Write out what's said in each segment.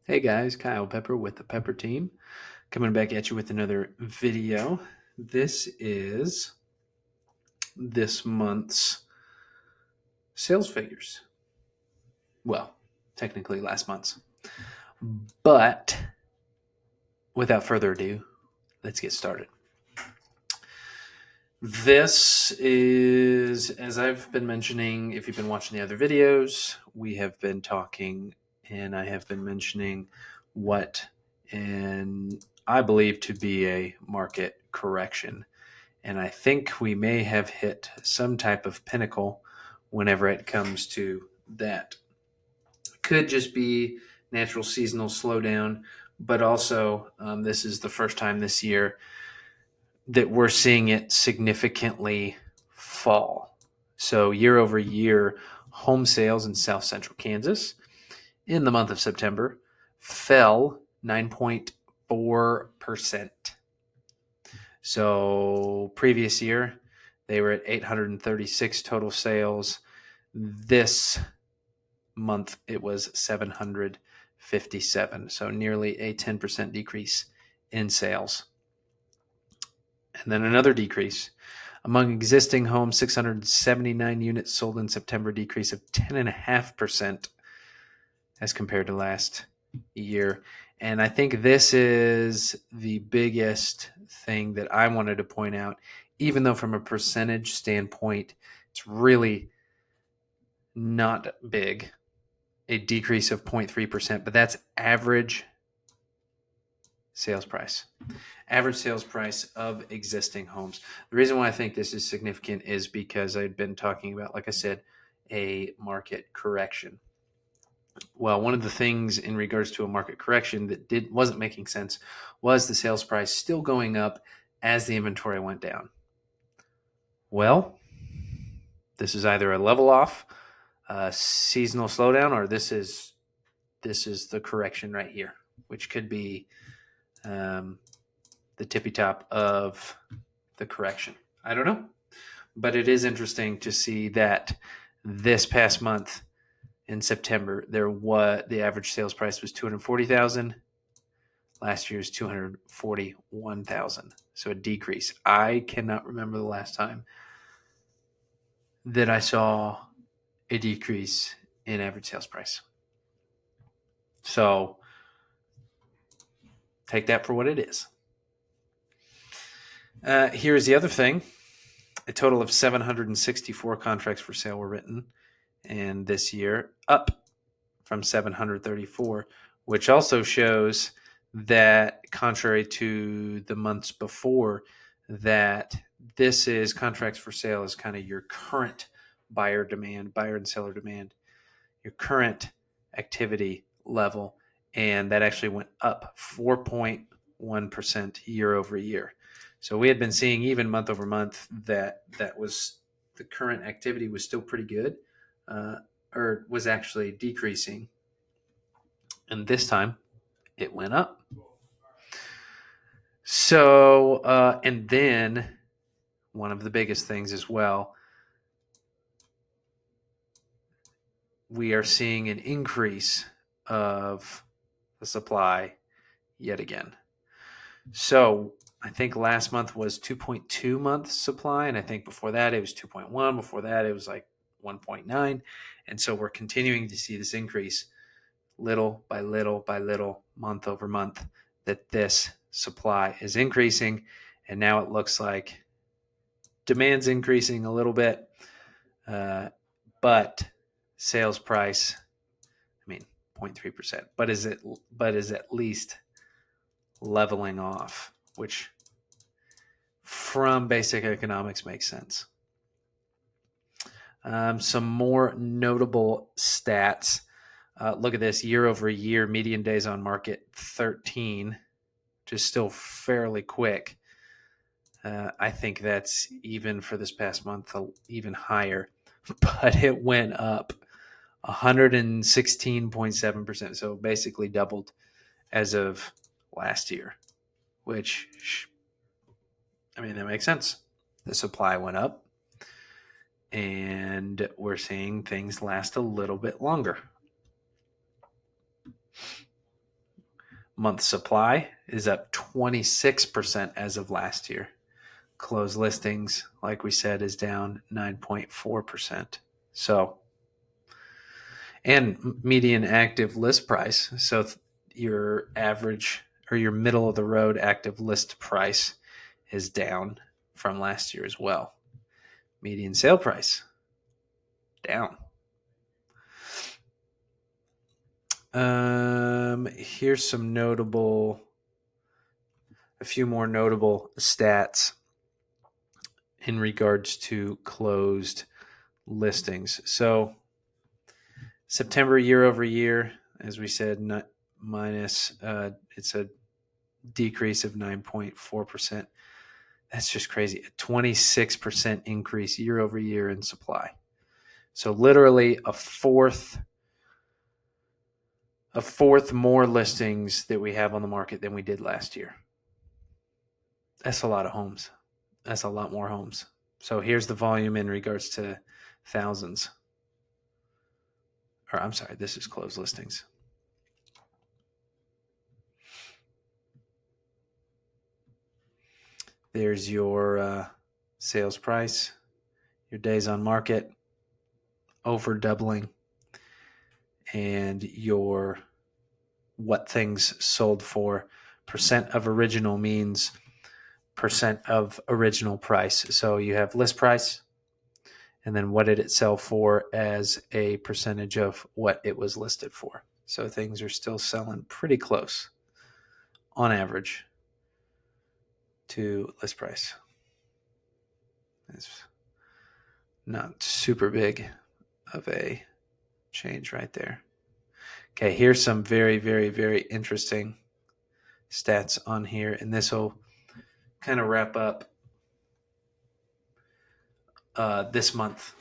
Hey guys, Kyle Pepper with the Pepper Team coming back at you with another video. This is this month's sales figures. Well, technically last month's. But without further ado, let's get started. This is, as I've been mentioning, if you've been watching the other videos, we have been talking and I have been mentioning what and I believe to be a market correction. And I think we may have hit some type of pinnacle whenever it comes to that. Could just be natural seasonal slowdown, but also this is the first time this year that we're seeing it significantly fall. So, year over year, home sales in South Central Kansas in the month of September fell 9.4%. So, previous year, they were at 836 total sales. This month, it was 757. So, nearly a 10% decrease in sales. And then another decrease. Among existing homes, 679 units sold in September, decrease of 10.5% as compared to last year. And I think this is the biggest thing that I wanted to point out, even though from a percentage standpoint, it's really not big, a decrease of 0.3%, but that's average sales price. Average sales price of existing homes. The reason why I think this is significant is because I've been talking about, like I said, a market correction. Well, one of the things in regards to a market correction that wasn't making sense was the sales price still going up as the inventory went down. Well, this is either a level off, a seasonal slowdown, or this is the correction right here, which could be the tippy top of the correction. I don't know, but it is interesting to see that this past month in September, the average sales price was $240,000. Last year's $241,000. So a decrease. I cannot remember the last time that I saw a decrease in average sales price. So take that for what it is. Here's the other thing. A total of 764 contracts for sale were written, and this year up from 734, which also shows that, contrary to the months before, that this is contracts for sale is kind of your current buyer and seller demand, your current activity level, and that actually went up 4.1% year over year. So we had been seeing even month over month that was the current activity was still pretty good, or was actually decreasing, and this time it went up. So, and then one of the biggest things as well, we are seeing an increase of the supply yet again. So I think last month was 2.2 months supply, and I think before that it was 2.1. Before that it was like 1.9. And so we're continuing to see this increase little by little by little, month over month, that this supply is increasing. And now it looks like demand's increasing a little bit, but sales price, 0.3%, but is at least leveling off, which from basic economics makes sense. Some more notable stats. Look at this, year over year, median days on market 13, which is still fairly quick. I think that's even for this past month even higher, but it went up 116.7%. So basically doubled as of last year, which, that makes sense. The supply went up and we're seeing things last a little bit longer. month supply is up 26% as of last year. Closed listings, like we said, is down 9.4%. So, and median active list price. So your average or your middle of the road active list price is down from last year as well. Median sale price down. Here's a few more notable stats in regards to closed listings. So September year over year, as we said, it's a decrease of 9.4%. That's just crazy. A 26% increase year over year in supply. So literally a fourth more listings that we have on the market than we did last year. That's a lot of homes. That's a lot more homes. So here's the volume in regards to thousands. Or I'm sorry, this is closed listings. There's your sales price, your days on market, over doubling, and your what things sold for. Percent of original means percent of original price. So you have list price, and then what did it sell for as a percentage of what it was listed for. So things are still selling pretty close on average to list price. It's not super big of a change right there. Okay, here's some very, very, very interesting stats on here, and this will kind of wrap up this month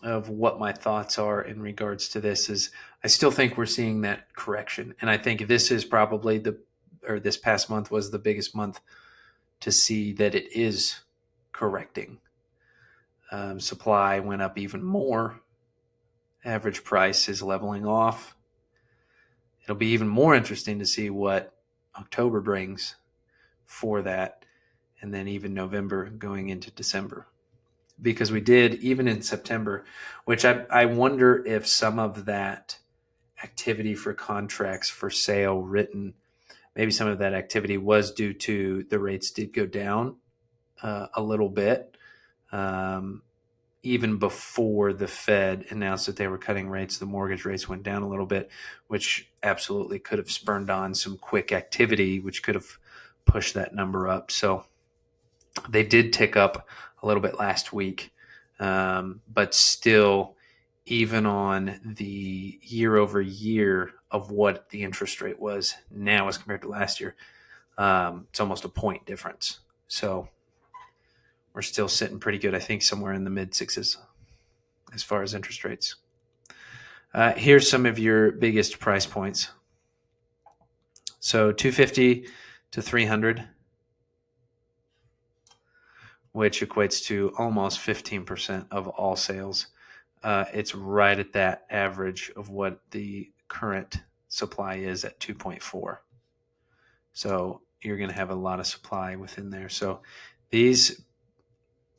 of what my thoughts are in regards to this. Is I still think we're seeing that correction, and I think this is probably this past month was the biggest month to see that it is correcting. Supply went up even more. Average price is leveling off. It'll be even more interesting to see what October brings for that, and then even November going into December. Because we did, even in September, which I wonder if some of that activity for contracts for sale written, maybe some of that activity was due to the rates did go down a little bit. Even before the Fed announced that they were cutting rates, the mortgage rates went down a little bit, which absolutely could have spurned on some quick activity, which could have pushed that number up. So they did tick up a little bit last week, but still, even on the year over year of what the interest rate was now as compared to last year, it's almost a point difference. So we're still sitting pretty good, I think, somewhere in the mid sixes as far as interest rates. Here's some of your biggest price points. So 250 to 300, which equates to almost 15% of all sales. It's right at that average of what the current supply is at 2.4. So you're going to have a lot of supply within there. So these,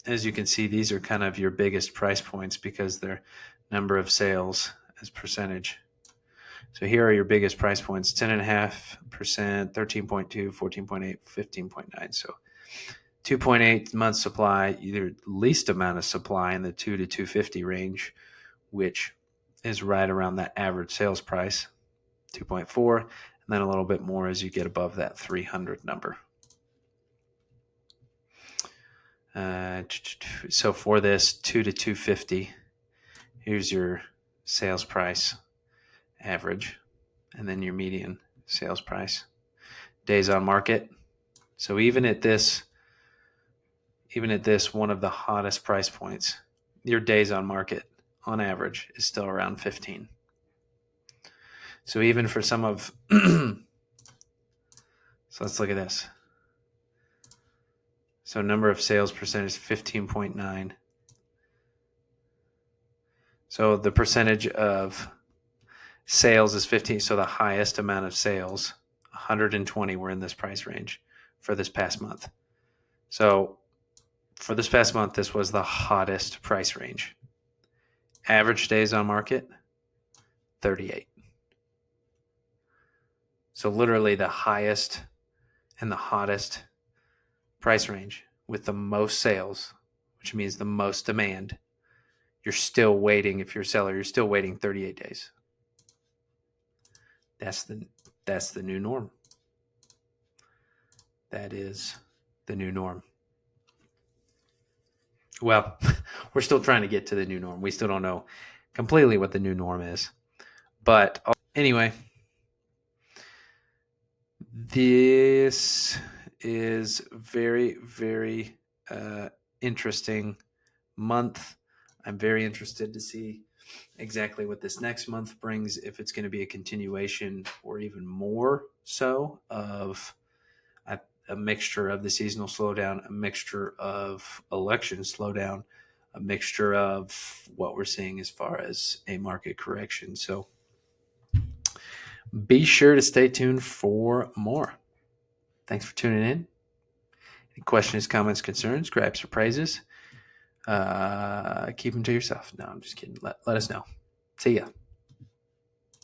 as you can see, these are kind of your biggest price points because they're number of sales as percentage. So here are your biggest price points: 10.5%, 13.2, 14.8, 15.9. So 2.8 month supply, either least amount of supply in the 2 to 250 range, which is right around that average sales price, 2.4, and then a little bit more as you get above that 300 number. So for this 2 to 250, here's your sales price average, and then your median sales price. Days on market. So even at this, one of the hottest price points, your days on market on average is still around 15. So even for some of, so let's look at this. So number of sales percentage, 15.9. So the percentage of Sales is 15. So the highest amount of sales, 120 were in this price range for this past month. So for this past month, this was the hottest price range. Average days on market, 38. So literally the highest and the hottest price range with the most sales, which means the most demand. You're still waiting. If you're a seller, you're still waiting 38 days. That's the new norm. That is the new norm. Well, we're still trying to get to the new norm. We still don't know completely what the new norm is. But anyway, this is very, very interesting month. I'm very interested to see exactly what this next month brings, if it's going to be a continuation or even more so of a mixture of the seasonal slowdown, a mixture of election slowdown, a mixture of what we're seeing as far as a market correction. So be sure to stay tuned for more. Thanks for tuning in. Any questions, comments, concerns, gripes, or praises, keep them to yourself. No, I'm just kidding. Let us know. See ya.